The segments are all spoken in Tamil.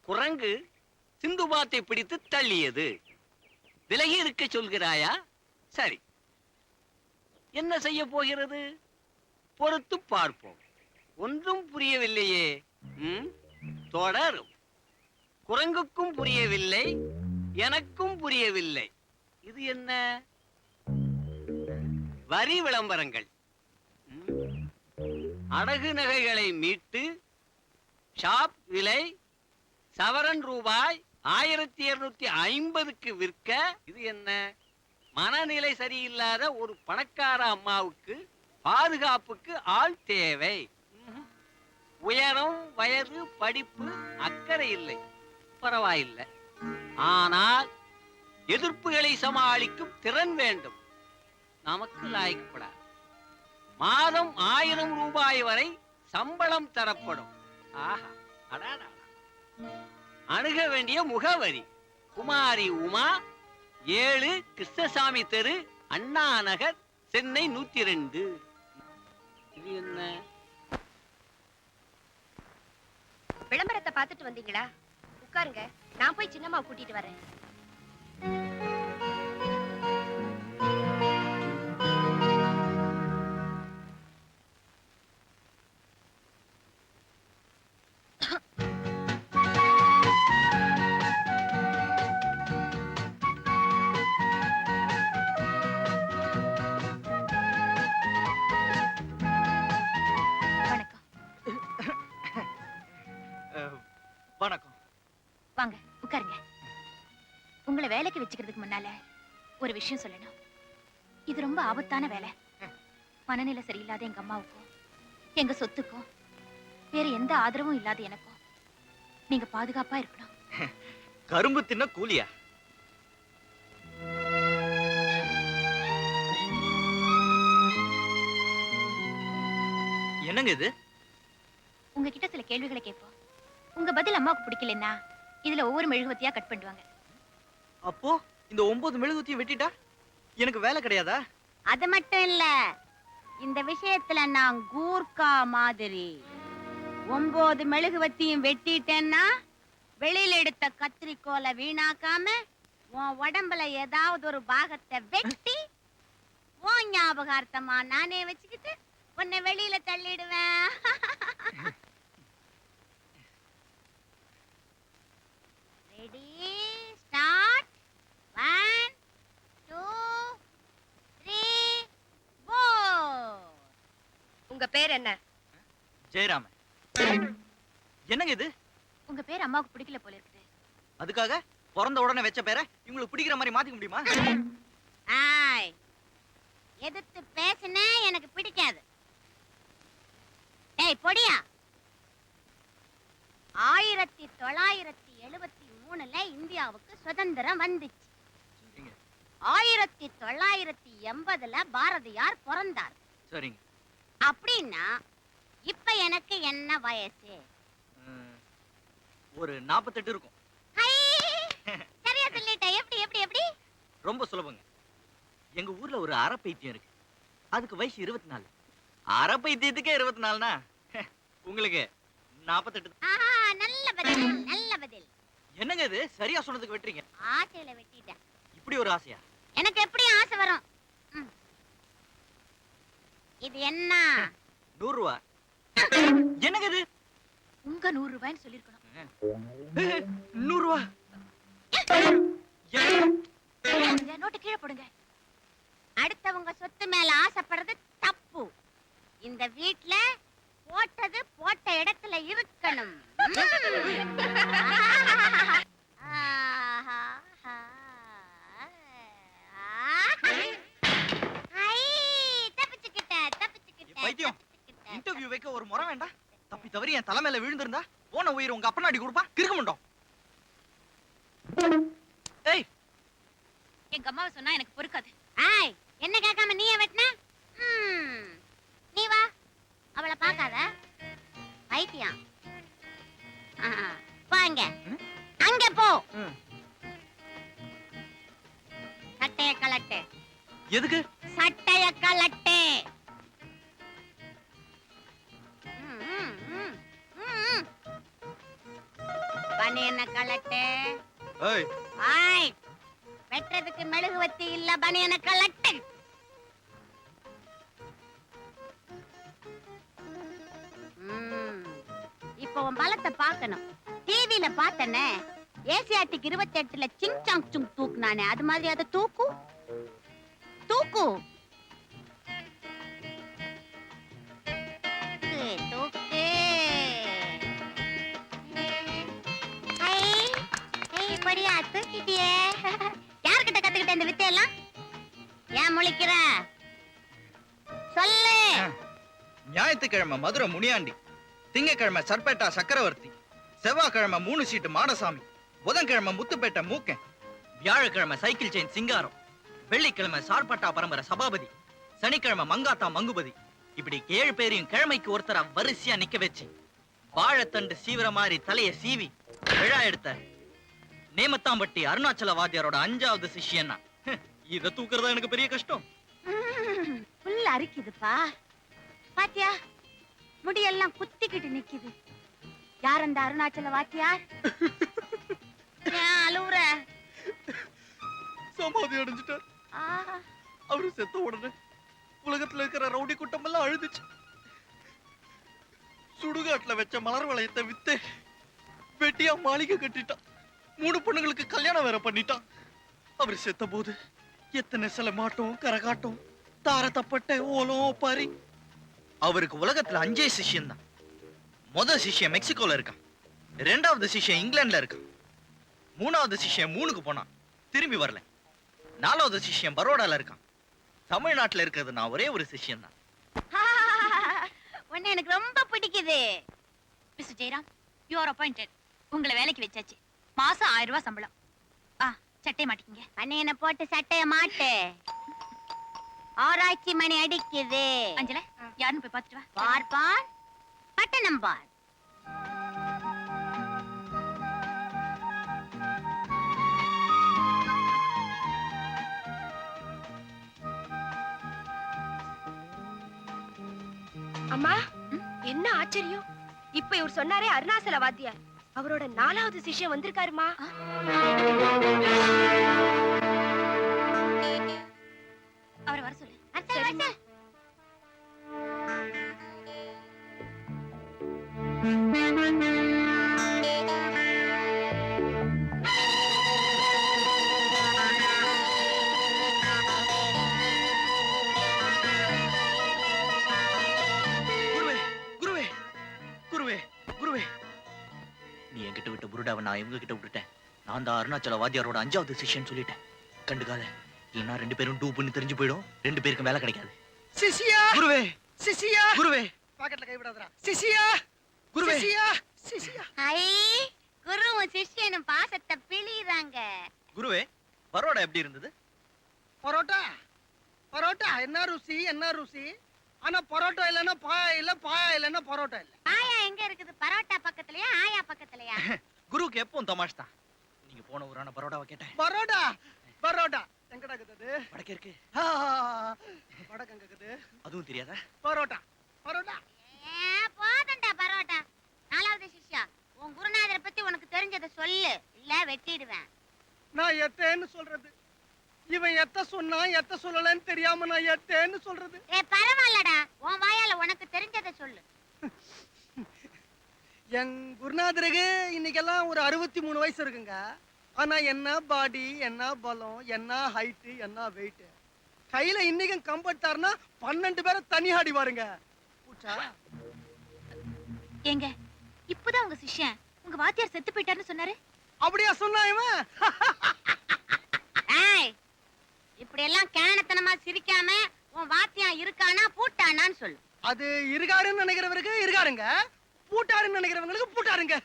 குரங்கு சிந்துபாத்தை பிடித்து தள்ளியது. விலகி இருக்க சொல்கிறாயா? சரி, என்ன செய்ய போகிறது? பொறுத்து பார்ப்போம். ஒன்றும் புரியவில்லையே. தொடரும். குரங்குக்கும் புரியவில்லை, எனக்கும் புரியவில்லை. இது என்ன? வரி விளம்பரங்கள். அடகு நகைகளை மீட்டு ஷாப் விலை சவரன் ரூபாய் 1250க்கு விற்க. இது என்ன? மனநிலை சரியில்லாத ஒரு பணக்கார அம்மாவுக்கு பாதுகாப்புக்கு ஆள் தேவை. உயரம், வயது, படிப்பு அக்கறை இல்லை, பரவாயில்லை. ஆனால் எதிர்ப்புகளை சமாளிக்கும் திறன் வேண்டும். நமக்கு லாய்க்கப்படாது. மாதம் 1000 ரூபாய் வரை சம்பளம் தரப்படும். ஆஹா, அடாடா. அணுக வேண்டிய முகவரி: குமாரி உமா, 7 கிருஷ்ணசாமி தெரு, அண்ணா நகர், சென்னை 102. இது என்ன? விளம்பரத்தை பார்த்துட்டு வந்தீங்களா? உட்காருங்க, நான் போய் சின்னம்மா கூட்டிட்டு வரேன். வணக்கம். வாங்க உட்காருங்க. உங்களை வேலைக்கு வச்சுக்கிறதுக்கு முன்னால ஒரு விஷயம் சொல்லணும். இது ரொம்ப ஆபத்தான வேலை. மனநிலை சரியில்லாத எங்க அம்மாவுக்கும் எங்க சொத்துக்கும் வேற எந்த ஆதரவும் இல்லாத எனக்கும் நீங்க பாதுகாப்பா இருக்கணும். கரும்பு தின்ன கூலியா? என்னங்க இது? உங்ககிட்ட சில கேள்விகளை கேட்போம். உங்க பதில் அம்மாவுக்கு பிடிக்கலன்னா இதுல ஒவ்வொரு மெழுகுவத்தியா கட் பண்ணுவாங்க. அப்போ இந்த 9 மெழுகுவத்தியை வெட்டிட்டா எனக்கு வேலை கிடையாதா? அது மட்டும் இல்ல, இந்த விஷயத்துல நான் கூர்க்கா மாதிரி. 9 மெழுகுவத்தியும் வெட்டிட்டேன்னா வெளியில எடுத்த கத்திரிக்கோலை வீணாக்காம உன் உடம்புல ஏதாவது ஒரு பாகத்தை வெட்டி உன் ஞாபகார்த்தமா நானே வச்சுக்கிட்டு உன்னை வெளியில தள்ளிடுவேன். Ready, start. 1 2 3 4. உங்க பேர் என்ன? ஜெயராமன். என்னங்க இது? உங்க பேர் அம்மாவுக்கு பிடிக்கல போல இருக்குது. அதுக்காக பிறந்த உடனே வச்ச பேரை இவங்களுக்கு பிடிக்கிற மாதிரி மாத்திக்க முடியுமா? ஆய், எதிர்த்து பேசுனே எனக்கு பிடிக்காது. ஏய் பொடியா, 1973ல இந்தியாவுக்கு சுதந்திரம் வந்துச்சு. 1980ல பாரதியார் பிறந்தார். சரிங்க. அப்படின்னா இப்ப எனக்கு என்ன வயசு? ஒரு 48 இருக்கும். சரியா சொல்லிட்ட. எப்படி எப்படி எப்படி? ரொம்ப சுலபங்க. எங்க ஊர்ல ஒரு அறப்பைத்தியம் இருக்கு. அதுக்கு வயசு 24. அறப்பைத்தியத்துக்கே 24னா உங்களுக்கு 48. நல்ல பதில், நல்ல பதில். என்னங்க இது? சரியா சொன்னதுக்கு வெட்டுறீங்க. ஆசையில வெட்டிட்டேன். இப்படி ஒரு ஆசையா? எனக்கு எப்படி ஆசை வரும்? இது என்ன? 100 ரூபாய். என்னங்க இது? உங்க 100 ரூபாய்னு சொல்லிருக்கணும். 100 ரூபாய். நோட்டு கீழே போடுங்க. அடுத்தவங்க சொத்து மேல ஆசைப்படுறது தப்பு. இந்த வீட்ல போட்டது போட்ட இடத்துல இருக்கணும். பைத்தியம், இன்டர்வியூ வைக்க ஒரு முறை வேண்டாம்? தப்பி தவறி என் தலை மேல விழுந்திருந்தா போன உயிர் உங்க அப்பனாடி கொடுப்பா. கிறுக்க மாட்டோம். ஏய், எங்க அம்மாவை சொன்னா எனக்கு பொறுக்காது. ஏய், என்ன கேட்காம நீயே வெட்டின? நீ வா, அவளை பார்க்காத. பைத்தியம். வாங்க, அங்க போ. சட்டைய கலட்டு. எதுக்கு? சட்டைய கலட்டு. பனியனை கலட்டு. ஏய் ஆய், வெட்டுறதுக்கு மெழுகுவத்தி இல்ல, பனியனை கலட்டு. இப்போ உன் பலத்தை பார்க்கணும். டிவில பார்த்தனே, ஏசியாட்டிக் 28ல சிங் சாங் சுங் தூக்குனானே, அது மாதிரி அதை தூக்கு தூக்கு தூக்கு. ஐ, ஐ, படியா தூக்கிட்டியே. யார்கிட்ட கத்துக்கிட்ட இந்த வித்தையெல்லாம்? ஏன் முழிக்கிற? சொல்லு. ஞாயிற்றுக்கிழமை மதுரை முனியாண்டி, திங்கக்கிழமை சர்பேட்டா சக்கரவர்த்தி, செவ்வாய்க்கிழமை 3 சீட்டு மாடசாமி, புதன்கிழமை முத்துப்பேட்டை மூக்கன், வியாழக்கிழமை சைக்கிள் செயின் சிங்காரம், வெள்ளிக்கிழமை சார்பட்டா பரம்பரை சபாபதி, சனிக்கிழமை மங்காத்தா மங்குபதி. இப்படி 7 பேரையும் கிழமைக்கு ஒருத்தரா வரிசையா நிக்க வச்சு வாழைத்தண்டு சீவிர மாதிரி தலைய சீவி விழா எடுத்த நேமத்தாம்பட்டி அருணாச்சல வாத்தியாரோட 5வது சிஷ்யன்னா. இத தூக்குறதா எனக்கு பெரிய கஷ்டம். புல்ல அரிக்குதுப்பா. பாத்தியா, முடியெல்லாம் குத்திக்கிட்டு நிக்குது. யார் அந்த அருணாச்சல வாத்தியார்? ஏன் அழுவுற? சமாதி அடைஞ்சிட்டார். அவரு செத்த உடனே உலகத்துல இருக்கிற ரவுடி கூட்டம் எல்லாம் அழுதுச்சு. சுடுகாட்டுல வச்ச மலர் வளையத்தை வித்து வெட்டியா மாளிகை கட்டிட்டான். 3 பொண்ணுங்களுக்கு கல்யாணம் வேற பண்ணிட்டான். அவர் செத்த போது எத்தனை சில மாட்டோம், கரகாட்டம், தார தப்பட்டை, ஓலம், பாரி. அவருக்கு உலகத்துல 5 சிஷ்யன் தான். முதல் சிஷ்யன் மெக்சிகோல இருக்கான், 2வது சிஷ்யன் இங்கிலாந்துல இருக்கான், 3வது சிஷ்யன் 3க்கு போனான், திரும்பி வரல. 4வது சிஷ்யன் பரோடால இருக்கான். தமிழ்நாட்டுல இருக்கிறது நான் ஒரே ஒரு சிஷ்யன் தான். உன்னை எனக்கு ரொம்ப பிடிக்குது. Mister Jayaram, you are appointed. உங்களை வேலைக்கு வச்சாச்சு. மாசம் 1000 ரூபாய் சம்பளம். சட்டை மாட்டிக்கங்க. பனியனை போட்டு சட்டைய மாட்டு. ஆராய்ச்சி மணி அடிக்குது. அஞ்சல, யாருன்னு போய் பார்த்துட்டு வா. பார் பார், பட்டணம் பார். அம்மா, என்ன ஆச்சரியம்! இப்ப இவர் சொன்னாரே அருணாசல வாத்தியார், அவரோட 4வது சிஷ்யன் வந்திருக்காருமா. அவரை வர சொல்லு. சரிம்மா. நீ என்கிட்ட விட்ட புருடாவை நான் இவங்க கிட்ட விட்டுட்டேன். நான் தான் அருணாச்சல வாத்தியாரோட 5வது சிஷ்யன் சொல்லிட்டேன். கண்டுக்காத, இல்லைன்னா 2 பேரும் டூப்புன்னு தெரிஞ்சு போயிடும். 2 பேருக்கும் வேலை கிடைக்காது. சிஷ்யா குருவே, சிஷ்யா குருவே, பாக்கெட்ல கை விடாதடா. சிஷ்யா குருவே, சிஷ்யா. ஐ, குருவும் சிஷ்யனும் பாசத்தை பிழிறாங்க. குருவே, பரோடா எப்படி இருந்தது? பரோட்டா பரோட்டா என்ன ருசி, என்ன ருசி. ஆனா பரோட்டா இல்லன்னா பாயா இல்ல, பாயா இல்லன்னா பரோட்டா இல்ல. ஆயா எங்க இருக்குது? பரோட்டா பக்கத்துலயா, ஆயா பக்கத்துலயா? குருவுக்கு எப்பவும் தமாஷ் தான். நீங்க போன ஊரான பரோடாவை கேட்டேன். பரோட்டா பரோட்டா எங்கடா இருக்குது? வடக்கே இருக்கு. வடக்கு எங்க இருக்குது? அதுவும் தெரியாதா? பரோட்டா பரோட்டா. போதண்டா பரோட்டா. 4வது சிஷ்யா, உன் குருநாதரை பத்தி உனக்கு தெரிஞ்சதை சொல்லு, இல்ல வெட்டிடுவேன். நான் எத்தேன்னு சொல்றது? இவன் எத்த சொன்னா எத்த சொல்லலன்னு தெரியாம நான் எத்தேன்னு சொல்றது? பரவாயில்லடா, உன் வாயால உனக்கு தெரிஞ்சதை சொல்லு. என் குருநாதருக்கு இன்னைக்கெல்லாம் ஒரு 63 வயசு இருக்குங்க. ஆனா என்ன பாடி, என்ன பலம், என்ன ஹைட், என்ன வெயிட். கையில இன்னைக்கும் கம்பட்டாருன்னா 12 பேரை தனி ஆடி வாருங்க. ஏங்க, இப்பதான் உங்க சிஷ்யன் உங்க வாத்தியார் செத்து போயிட்டாருன்னு சொன்னாரு. அப்படியா சொன்னா இவன்? இப்படி எல்லாம் கேனத்தனமா சிரிக்காம உன் வாத்தியா இருக்கானா பூட்டானான்னு சொல்லு. அது இருக்காருன்னு நினைக்கிறவருக்கு இருக்காருங்க, பூட்டாருன்னு நினைக்கிறவங்களுக்கு பூட்டாருங்க.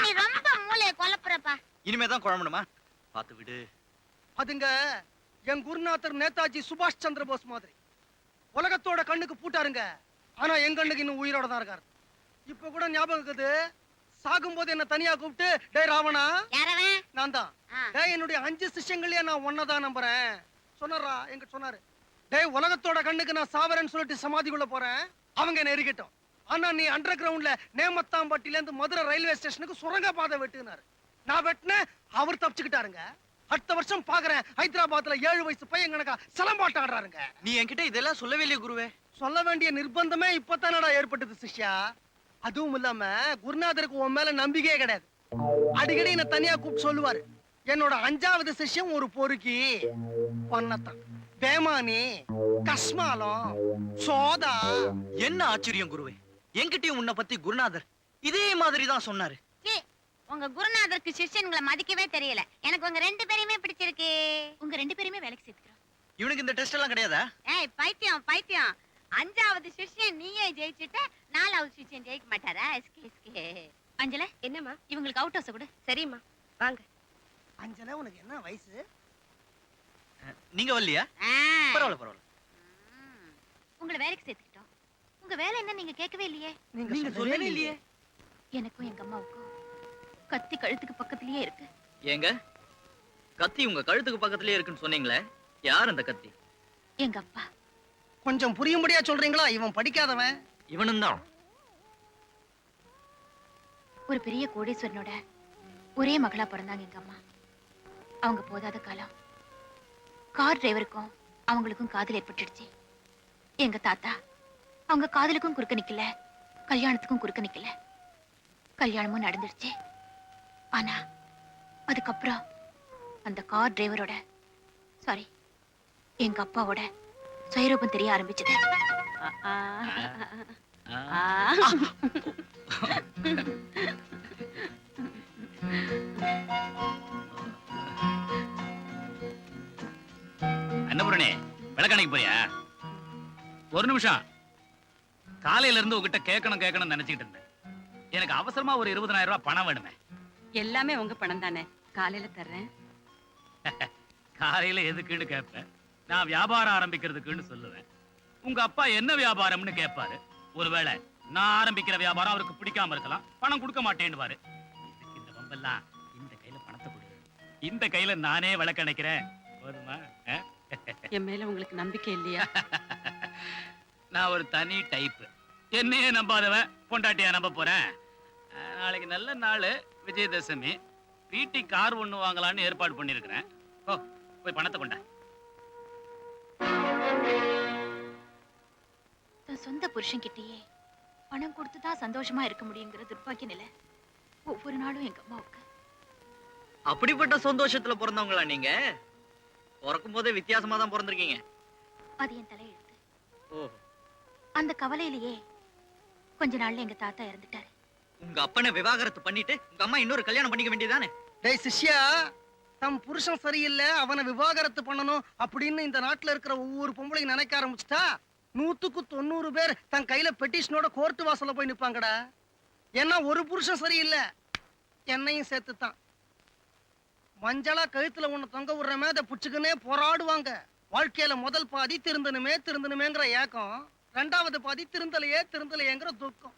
நீ ரொம்ப மூளைய குழப்புறப்பா. இனிமேதான் குழம்பணுமா? பாத்து விடு. அதுங்க என் குருநாதர் நேதாஜி சுபாஷ் சந்திர போஸ் மாதிரி உலகத்தோட கண்ணுக்கு பூட்டாருங்க. ஆனா என் கண்ணுக்கு இன்னும் உயிரோட தான் இருக்காரு. இப்ப கூட ஞாபகம் இருக்குது, சாகும்போது என்ன தனியா கூப்பிட்டு, டேய் ராவணா, நான் தான், டேய் என்னுடைய 5 சிஷ்யங்களையே நான் ஒன்னதான் நம்புறேன் சொன்னாரா. எங்க சொன்னாரு, டேய் உலகத்தோட கண்ணுக்கு நான் சாவரேன்னு சொல்லிட்டு சமாதிக்குள்ள போறேன், அவங்க என்ன எரிக்கட்டும். ஆனா நீ அண்டர் கிரவுண்ட்ல நேமத்தாம்பட்டில இருந்து மதுரை ரயில்வே ஸ்டேஷனுக்கு சுரங்க பாதை வெட்டுனாரு. நான் வெட்டினேன், அவர் தப்பிச்சுக்கிட்டாருங்க. அடுத்த வருஷம் பாக்குறேன் ஹைதராபாத்ல 7 வயசு பையன் கணக்கா சிலம்பாட்டம் ஆடுறாருங்க. நீ என்கிட்ட இதெல்லாம் சொல்லவே இல்லையே குருவே. சொல்ல வேண்டிய நிர்பந்தமே இப்பதானடா ஏற்பட்டது சிஷ்யா. அதுவும் இல்லாம குருநாதருக்கு உன் மேல நம்பிக்கையே கிடையாது. அடிக்கடி என்ன தனியா கூப்பிட்டு சொல்லுவாரு, என்னோட 5வது சிஷ்யம் ஒரு பொறுக்கி பொன்னத்தான், பேமானி, கஸ்மாலம், சோதா. என்ன ஆச்சரியம் குருவே, என்கிட்டயும் உன்னை பத்தி குருநாதர் இதே மாதிரி தான் சொன்னாரு. ஏ, உங்க குருநாதருக்கு சிஷ்யன்களை மதிக்கவே தெரியல. எனக்கு உங்க 2 பேரையுமே பிடிச்சிருக்கு. உங்க 2 பேரையுமே வேலைக்கு சேர்த்துக்கிறோம். இவனுக்கு இந்த டெஸ்ட் எல்லாம் கிடையாதா? ஏய் பைத்தியம் பைத்தியம், 5வது சிஷ்யன் நீயே ஜெயிச்சுட்ட, 4வது சிஷ்யன் ஜெயிக்க மாட்டாரா? எஸ்கே. அஞ்சல, என்னம்மா? இவங்களுக்கு அவுட் ஹவுஸ் கொடு. சரிம்மா, வாங்க. அஞ்சல, உனக்கு என்ன வயசு? நீங்க வரலையா? பரவாயில்ல பரவாயில்ல. உங்களை வேலைக்கு சேர்த்துக்கிட்டோம். உங்க வேலை என்ன நீங்க கேட்கவே இல்லையே. நீங்க சொல்லவே இல்லையே. எனக்கும் எங்க அம்மாவுக்கும் கத்தி கழுத்துக்கு பக்கத்துலயே இருக்கு. ஏங்க, கத்தி உங்க கழுத்துக்கு பக்கத்துலயே இருக்குன்னு சொன்னீங்களே, யார் அந்த கத்தி? எங்க அப்பா. கொஞ்சம் புரியும்படியா சொல்றீங்களா? இவன் படிக்காதவன். இவனும் தான். ஒரு பெரிய கோடீஸ்வரனோட ஒரே மகளா பிறந்தாங்க எங்க அம்மா. அவங்க போதாத காலம் கார் டிரைவருக்கும் அவங்களுக்கும் காதல் ஏற்பட்டுடுச்சு. எங்க தாத்தா அவங்க காதலுக்கும் குறுக்க நிக்கல, கல்யாணத்துக்கும் குறுக்க நிக்கல. கல்யாணமும் நடந்துடுச்சு. ஆனா அதுக்கப்புறம் அந்த கார் டிரைவரோட சாரி எங்க அப்பாவோட சுயரூபம் தெரிய ஆரம்பிச்சது. அன்னபூரணி, விளக்கணைக்கு போறியா? ஒரு நிமிஷம். காலையில இருந்து உங்ககிட்ட கேட்கணும் நினைச்சிட்டு இருந்தேன். எனக்கு அவசரமா ஒரு 20,000 ரூபாய் பணம் வேணுமே. எல்லாமே உங்க பணம் தானே, காலையில தர்றேன். காலையில எதுக்குன்னு கேட்பேன். நான் வியாபாரம் ஆரம்பிக்கிறதுக்குன்னு சொல்லுவேன். உங்க அப்பா என்ன வியாபாரம்னு கேட்பாரு. ஒருவேளை நான் ஆரம்பிக்கிற வியாபாரம் அவருக்கு பிடிக்காம இருக்கலாம், பணம் கொடுக்க மாட்டேன்னுவாரு. இதுக்கு இந்த வம்பெல்லாம் இந்த கையில பணத்தை கொடுங்க, இந்த கையில நானே விளக்கணைக்கிறேன். போதுமா? என் மேல உங்களுக்கு நம்பிக்கை இல்லையா? நான் ஒரு தனி டைப். என்னையே நம்பாதவன் பொண்டாட்டியா நம்ப போறேன். நாளைக்கு நல்ல நாள், விஜயதசமி. வீட்டி கார் ஒண்ணு வாங்கலான்னு ஏற்பாடு பண்ணிருக்கிறேன். ஓ, போய் பணத்தை கொண்டா. தன் சொந்த புருஷன் கிட்டயே பணம் கொடுத்துதான் சந்தோஷமா இருக்க முடியுங்கிற துர்பாக்கிய நிலை ஒவ்வொரு நாளும் எங்க அம்மாவுக்கு. அப்படிப்பட்ட சந்தோஷத்துல பிறந்தவங்களா நீங்க? பிறக்கும் போதே வித்தியாசமா தான் பிறந்திருக்கீங்க. அது என் தலையெழுத்து. ஓ, அந்த கவலையிலேயே கொஞ்ச நாள்ல எங்க தாத்தா இறந்துட்டாரு. உங்க அப்பனை விவாகரத்து பண்ணிட்டு உங்க அம்மா இன்னொரு கல்யாணம் பண்ணிக்க வேண்டியதானே? டேய் சிஷ்யா, தம் புருஷன் சரியில்லை, அவனை விவாகரத்து பண்ணணும் அப்படின்னு இந்த நாட்டுல இருக்கிற ஒவ்வொரு பொம்பளையும் நினைக்க ஆரம்பிச்சுட்டா 100க்கு 90 பேர் தன் கையில பெட்டிஷனோட கோர்ட்டு வாசல்ல போய் நிப்பாங்கடா. ஏன்னா ஒரு புருஷன் சரியில்லை, என்னையும் சேர்த்துத்தான். மஞ்சளா கழுத்துல ஒண்ணு தொங்க விடுற மேத புடிச்சுக்குன்னே போராடுவாங்க. வாழ்க்கையில முதல் பாதி திருந்தனுமேங்கிற ஏக்கம், 2வது பாதி திருந்தலையேங்கிற துக்கம்.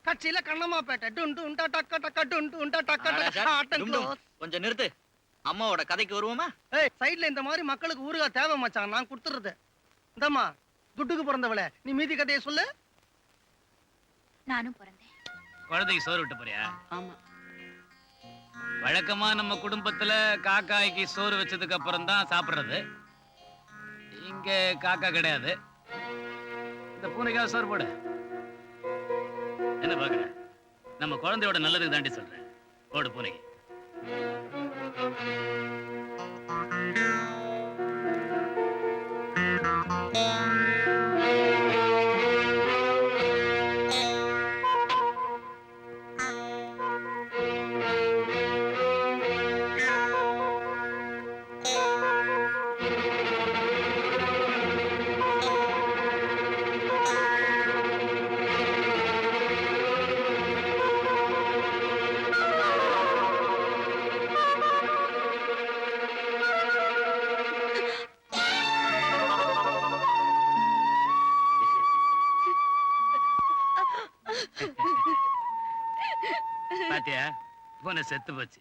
கட்சியில கண்ணம்மாப்பேட்டை டுண்டு உண்டா டக்க டக்க டுண்டு உண்டா டக்க ஆட்டம். கொஞ்சம் நிறுத்து. அம்மாவோட கதைக்கு வருவோமா? ஏய், சைடுல இந்த மாதிரி மக்களுக்கு ஊறுகாய் தேவை மச்சான், நான் கொடுத்துறது. இந்தம்மா, துட்டுக்கு பிறந்தவளே, நீ மீதி கதையை சொல்லு. நானும் பிறந்தேன். குழந்தைக்கு சோறு விட்டு போறியா? ஆமா. வழக்கமா நம்ம குடும்பத்துல காக்காய்க்கு சோறு வச்சதுக்கு அப்புறம் தான் சாப்பிடுறது. இங்க காக்கா கிடையாது. இந்த பூனைக்காக சோறு போடு. என்ன பாக்குற? நம்ம குழந்தையோட நல்லதுக்கு தாண்டி சொல்றேன். போடு பூனைக்கு. பாத்தியா, பூனை செத்து போச்சு.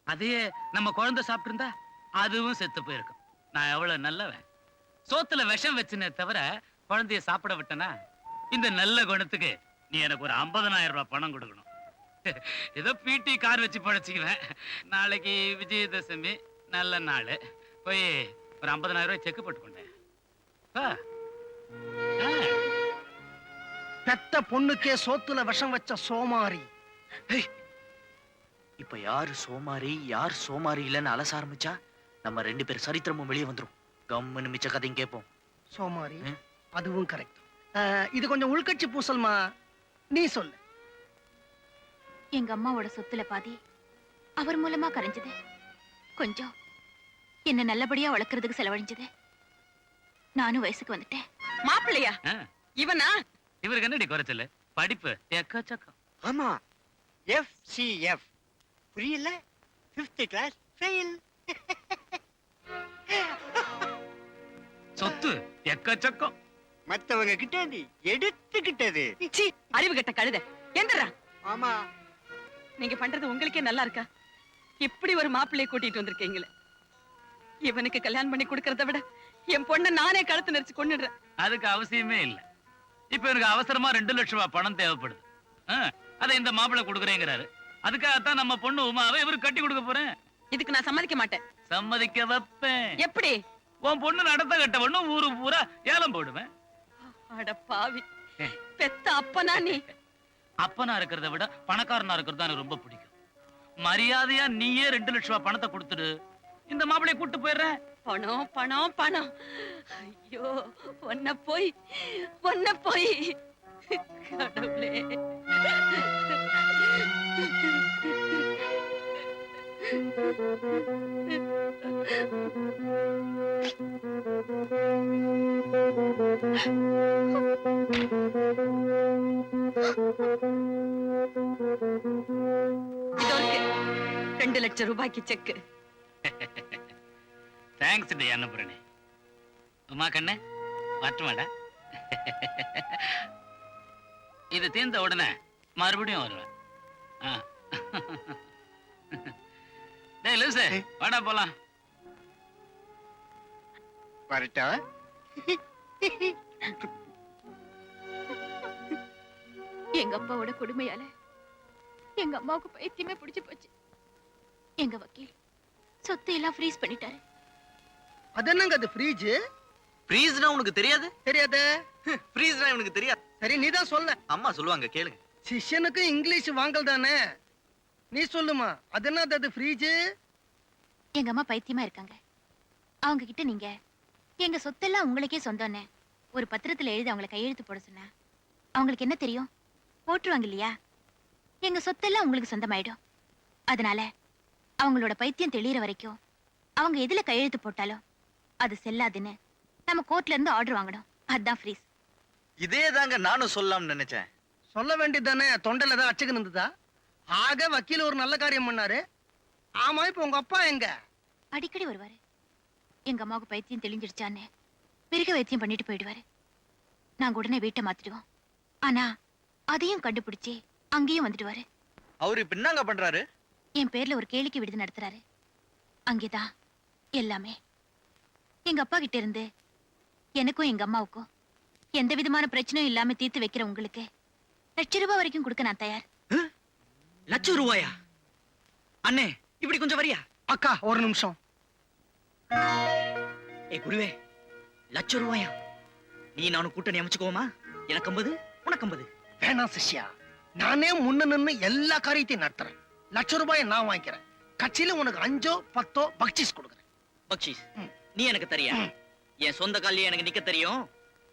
அதையே நம்ம குழந்தை சாப்பிட்டு இருந்தா அதுவும் செத்து போயிருக்கும். நான் எவ்வளவு நல்லவன். சோத்துல விஷம் வச்சுனே தவிர குழந்தைய சாப்பிட விட்டனா? இந்த நல்ல குணத்துக்கு நீ எனக்கு ஒரு 50,000 ரூபாய் பணம் கொடுக்கணும். ஏதோ பிடி கார் வச்சு பழச்சிக்குவேன். நாளைக்கு விஜயதசமி, நல்ல நாள். போய் ஒரு 50,000 ரூபாய் செக் போட்டு கொண்டேன். பெத்த பொண்ணுக்கே சோத்துல விஷம் வச்ச சோமாரி. இப்ப யாரு சோமாரி யார் சோமாரி இல்லன்னு அலச ஆரம்பிச்சா நம்ம 2 பேர் சரித்திரமும் வெளியே வந்துரும். கம்முன்னு மிச்ச கதையும் கேட்போம். சோமாரி, அதுவும் கரெக்ட். இது கொஞ்சம் உள்கட்சி பூசல்மா, நீ சொல்லு. எங்க அம்மாவோட சொத்துல பாதி அவர் மூலமா கரைஞ்சது. கொஞ்சம் என்ன நல்லபடியா வளர்க்கறதுக்கு செலவழிஞ்சது. நானும் வயசுக்கு வந்துட்டேன். மாப்பிள்ளையா இவனா? இவருக்கு என்னடி குறைச்சல? படிப்பு எக்கச்சக்கம். ஆமா, FCF புரியல, 5th கிளாஸ் ஃபெயில். சொத்து எக்கச்சக்கம். மத்தவங்க கிட்ட நீ எடுத்துக்கிட்டது. சீ, அறிவு கெட்ட கழுத. எந்திரா. ஆமா, நீங்க பண்றது உங்களுக்கே நல்லா இருக்கா? இப்படி ஒரு மாப்பிள்ளையை கூட்டிட்டு வந்திருக்கீங்களே. இவனுக்கு கல்யாணம் பண்ணி கொடுக்கறத விட என் பொண்ணை நானே கழுத்து நெரிச்சு கொன்னுடுறேன். அதுக்கு அவசியமே இல்ல. இப்ப எனக்கு அவசரமா 2 லட்சம் ரூபாய் பணம் தேவைப்படுது. அதை இந்த மாப்பிள்ளை கொடுக்குறேங்கிறாரு. அதுக்காகத்தான் நம்ம பொண்ணு உமாவை இவருக்கு கட்டி கொடுக்க போறேன். இதுக்கு நான் சம்மதிக்க மாட்டேன். சம்மதிக்க வைப்பேன். எப்படி? உன் பொண்ணு நடத்த கட்ட பொண்ணு ஊரு பூரா ஏலம் போடுவேன். அட பாவி, பெத்த அப்பனா நீ? அப்பனா இருக்கிறத விட பணக்காரனா இருக்கிறது எனக்கு ரொம்ப பிடிக்கும். மரியாதையா நீயே 2 லட்சம் ரூபாய் பணத்தை கொடுத்துடு. இந்த மாப்பிள்ளைய கூட்டு போயிடுறேன். பணம் பணம் பணம். ஐயோ, ஒன்ன போய் கடவுளே. இதோ இருக்கு 2 லட்சம் ரூபாய்க்கு செக். தேங்க்ஸ் டி அன்னபூரணி. உமா கண்ணே, வரட்டுமாடா? இது தீர்ந்த உடனே மறுபடியும் வருவேன். டேய் லூசு, வாடா போலாம். வரட்டா? எங்க அப்பாவோட கொடுமையால எங்க அம்மாவுக்கு பைத்தியமே பிடிச்சு போச்சு. எங்க வக்கீல் சொத்து எல்லாம் ஃப்ரீஸ் பண்ணிட்டாரு. அது என்னங்க அது ஃப்ரீஜ்? ஃப்ரீஸ்னா உனக்கு தெரியாது? தெரியாதே. ஃப்ரீஸ்னா உனக்கு தெரியாது? சரி, நீ தான் சொல்ல. அம்மா சொல்லுவாங்க, கேளுங்க. சிஷ்யனுக்கு இங்கிலீஷ் வாங்கல் தானே, நீ சொல்லுமா. அது என்னது அது ஃப்ரீஜ்? எங்க அம்மா பைத்தியமா இருக்காங்க. அவங்க கிட்ட நீங்க எங்க சொத்தெல்லாம் உங்களுக்கே சொந்தம்னு ஒரு பத்திரத்துல எழுதி அவங்களை கையெழுத்து போட சொன்னா அவங்களுக்கு என்ன தெரியும்? போட்டுருவாங்க இல்லையா? எங்க சொத்தெல்லாம் உங்களுக்கு சொந்தமாயிடும். அதனால அவங்களோட பைத்தியம் தெளிகிற வரைக்கும் அவங்க எதுல கையெழுத்து போட்டாலும் அது செல்லாதுன்னு நம்ம கோர்ட்ல இருந்து ஆர்டர் வாங்கணும். அதுதான் ஃப்ரீஸ். இதே தாங்க நானும் சொல்லலாம்னு நினைச்சேன். சொல்ல வேண்டியது தானே, தொண்டையில தான் அச்சுக்கு இருந்ததா? ஆக வக்கீல் ஒரு நல்ல காரியம் பண்ணாரு. ஆமா, இப்ப உங்க அப்பா எங்க? அடிக்கடி வருவாரு. எங்க அம்மாவுக்கு பைத்தியம் தெளிஞ்சிடுச்சான்னு மிருக வைத்தியம் பண்ணிட்டு போயிடுவாரு. நாங்க உடனே வீட்டை மாத்திடுவோம். ஆனா அதையும் கண்டுபிடிச்சு அங்கேயும் வந்துடுவாரு. அவரு இப்ப என்னங்க பண்றாரு? என் பேர்ல ஒரு கேளிக்கை விடுதி நடத்துறாரு. அங்கேதான் எல்லாமே. எங்க அப்பா கிட்ட இருந்து எனக்கும் எங்க அம்மாவுக்கும் எந்த விதமான பிரச்சனையும் இல்லாம தீர்த்து வைக்கிற உங்களுக்கு ₹1,00,000 வரைக்கும் கொடுக்க நான் தயார். ₹1,00,000? அண்ணே, இப்படி கொஞ்சம் வரியா? அக்கா, ஒரு நிமிஷம். ஏ குருவே, ₹1,00,000? நீ நானும் கூட்டணி அமைச்சுக்கோமா? எனக்கு 50, உனக்கு 50. வேணாம் சிஷ்யா, நானே முன்ன நின்னு எல்லா காரியத்தையும் நடத்துறேன். ₹1,00,000 நான் வாங்கிக்கிறேன். கட்சியில உனக்கு 5 10 பக்சிஸ் கொடுக்குறேன். பக்ஷிஸ் நீ எனக்கு தரியா? என் சொந்த காலிலே எனக்கு நிக்க தெரியும்.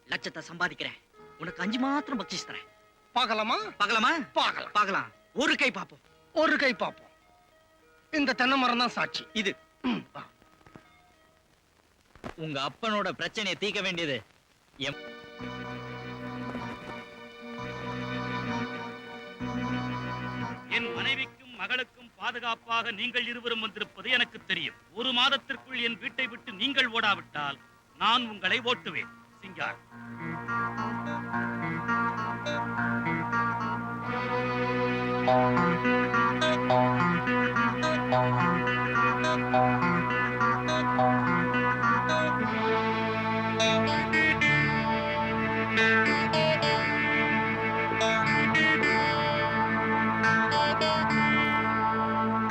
லட்சத்தை சம்பாதிக்கிறேன். உனக்கு 5 மாத்திரம் பக்சிஸ் தரேன். பார்க்கலாமா? பார்க்கலாமா? பார்க்கலாம். பார்க்கலாம். ஒரு கை பாப்போம். ஒரு கை பார்ப்போம். இந்த தென்னை மரம் தான் சாட்சி. இது உங்க அப்பனோட பிரச்சனையை தீர்க்க வேண்டியது என் மனைவிக்கும் மகளுக்கும் பாதுகாப்பாக நீங்கள் இருவரும் வந்திருப்பது எனக்கு தெரியும். 1 மாதத்திற்குள் என் வீட்டை விட்டு நீங்கள் ஓடாவிட்டால் நான் உங்களை ஓட்டுவேன். சிங்கார்.